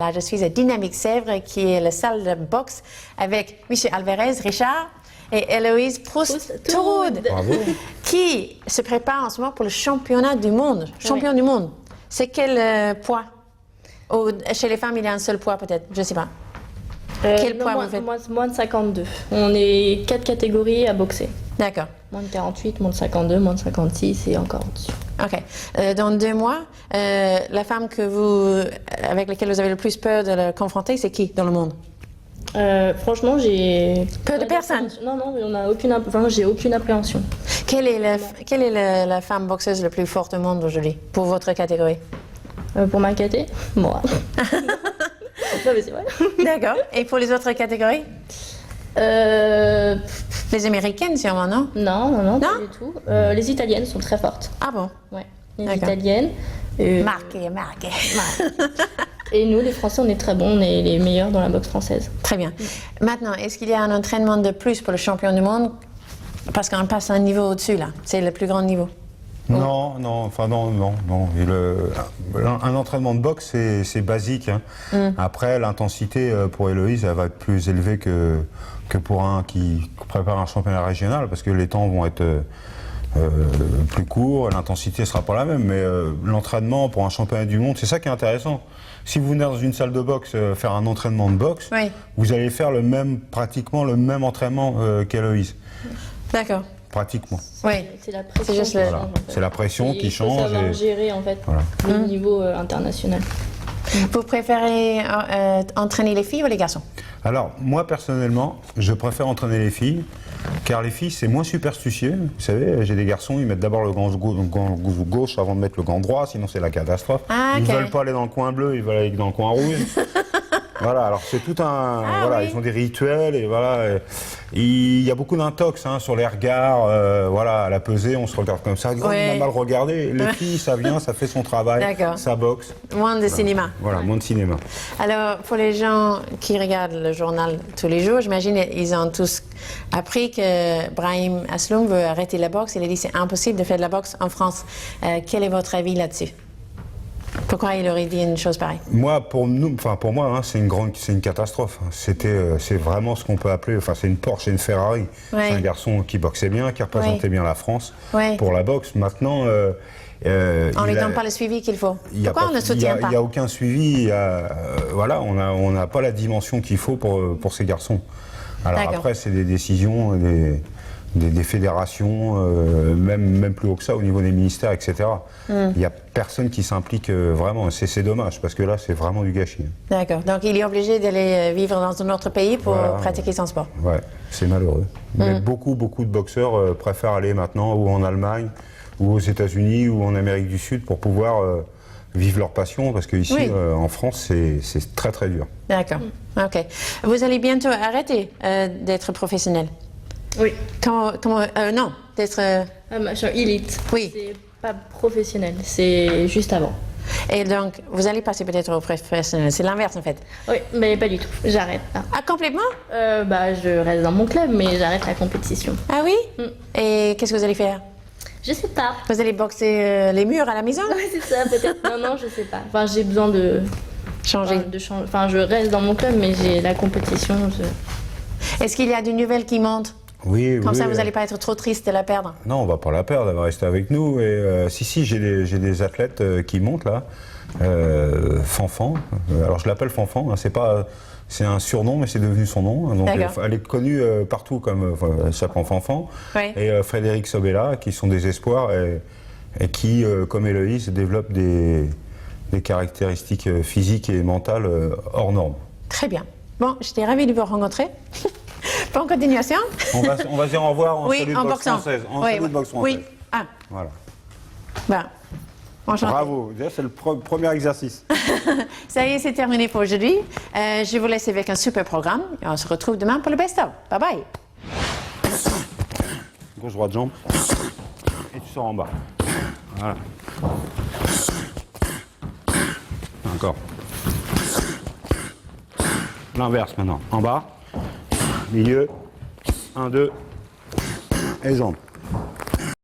Là, je suis à Dynamique Sèvres, qui est la salle de boxe avec Michel Alvarez, Richard et Héloïse Proust-Touroud, qui se prépare en ce moment pour le championnat du monde. Champion du monde. C'est quel poids? Chez les femmes, il y a un seul poids peut-être, je ne sais pas. Quel poids vous faites? Moins de 52. On est 4 catégories à boxer. D'accord. Moins de 48, moins de 52, moins de 56 et encore au-dessus. Ok. Dans 2 mois, la femme avec laquelle vous avez le plus peur de la confronter, c'est qui dans le monde? Franchement, j'ai... Peu de personnes? Non, on a aucune... Enfin, j'ai aucune appréhension. Quelle est la femme boxeuse la plus forte au monde aujourd'hui, pour votre catégorie? Pour ma caté, moi. Non, mais c'est vrai. D'accord. Et pour les autres catégories? Les américaines, sûrement, non? Non, pas du tout. Les italiennes sont très fortes. Ah bon? Ouais. Les italiennes. Marqué. Et nous, les Français, on est très bons, on est les meilleurs dans la boxe française. Très bien. Maintenant, est-ce qu'il y a un entraînement de plus pour le champion du monde? Parce qu'on passe un niveau au-dessus, là. C'est le plus grand niveau. Non. Un entraînement de boxe, c'est basique. Hein. Après, l'intensité pour Héloïse, elle va être plus élevée que pour un qui prépare un championnat régional, parce que les temps vont être plus courts, l'intensité ne sera pas la même. Mais l'entraînement pour un championnat du monde, c'est ça qui est intéressant. Si vous venez dans une salle de boxe faire un entraînement de boxe, vous allez faire pratiquement le même entraînement qu'Héloïse. D'accord. Pratiquement. Oui. C'est la pression. C'est la pression qui change. Il faut savoir gérer en fait le niveau international. Vous préférez entraîner les filles ou les garçons? Alors, moi personnellement, je préfère entraîner les filles, car les filles, c'est moins superstitieux. Vous savez, j'ai des garçons, ils mettent d'abord le gant gauche avant de mettre le gant droit, sinon c'est la catastrophe. Ils ne veulent pas aller dans le coin bleu, ils veulent aller dans le coin rouge. Voilà, alors c'est tout un... ils ont des rituels et voilà. Il y a beaucoup d'intox sur les regards, à la pesée, on se regarde comme ça. On a mal regardé. Les filles, ça vient, ça fait son travail, ça boxe. Moins de cinéma. Voilà, moins de cinéma. Alors, pour les gens qui regardent le journal tous les jours, j'imagine ils ont tous appris que Brahim Asloum veut arrêter la boxe. Il a dit que c'est impossible de faire de la boxe en France. Quel est votre avis là-dessus? Pourquoi il aurait dit une chose pareille? Pour moi, c'est une catastrophe. C'est vraiment ce qu'on peut appeler, c'est une Porsche et une Ferrari. C'est un garçon qui boxait bien, qui représentait bien la France pour la boxe. Maintenant, on ne lui donne pas le suivi qu'il faut. Pourquoi on ne soutient pas? Il n'y a aucun suivi. On n'a pas la dimension qu'il faut pour ces garçons. Alors après, c'est des décisions des fédérations, même plus haut que ça, au niveau des ministères, etc. Il n'y a personne qui s'implique vraiment. C'est dommage, parce que là, c'est vraiment du gâchis. D'accord. Donc, il est obligé d'aller vivre dans un autre pays pour pratiquer son sport. Ouais, c'est malheureux. Mais beaucoup de boxeurs préfèrent aller maintenant ou en Allemagne, ou aux États-Unis, ou en Amérique du Sud pour pouvoir vivre leur passion, parce qu'ici, en France, c'est très très dur. D'accord. Ok. Vous allez bientôt arrêter d'être professionnel? Oui. Non, d'être... élite. Oui. C'est pas professionnel, c'est juste avant. Et donc, vous allez passer peut-être au professionnel. C'est l'inverse, en fait. Oui, mais pas du tout. J'arrête. Ah, complètement? Je reste dans mon club, mais j'arrête la compétition. Ah oui? Et qu'est-ce que vous allez faire? Je sais pas. Vous allez boxer les murs à la maison? Oui, c'est ça, peut-être. Non, je sais pas. Enfin, j'ai besoin de... changer. Enfin, je reste dans mon club, mais j'ai la compétition. Est-ce qu'il y a des nouvelles qui montent? Oui, Comme ça, vous n'allez pas être trop triste de la perdre? Non, on ne va pas la perdre, elle va rester avec nous. Et si, j'ai des athlètes qui montent là. Fanfan, alors je l'appelle Fanfan, c'est un surnom, mais c'est devenu son nom. Donc elle est connue partout, comme elle s'appelle Fanfan. Et Frédéric Sobella, qui sont des espoirs et qui, comme Héloïse, développent des caractéristiques physiques et mentales hors normes. Très bien. Bon, j'étais ravie de vous rencontrer. Bonne continuation. On va se dire au revoir en salut de boxe française. Salut de boxe française. Oui. Ah. Voilà. Ben, enchanté. Bravo, c'est le premier exercice. Ça y est, c'est terminé pour aujourd'hui. Je vous laisse avec un super programme. Et on se retrouve demain pour le best-of. Bye bye. Gauche, droite, jambe. Et tu sors en bas. Voilà. Encore. L'inverse maintenant. En bas. Milieu. 1, 2. Et jambes.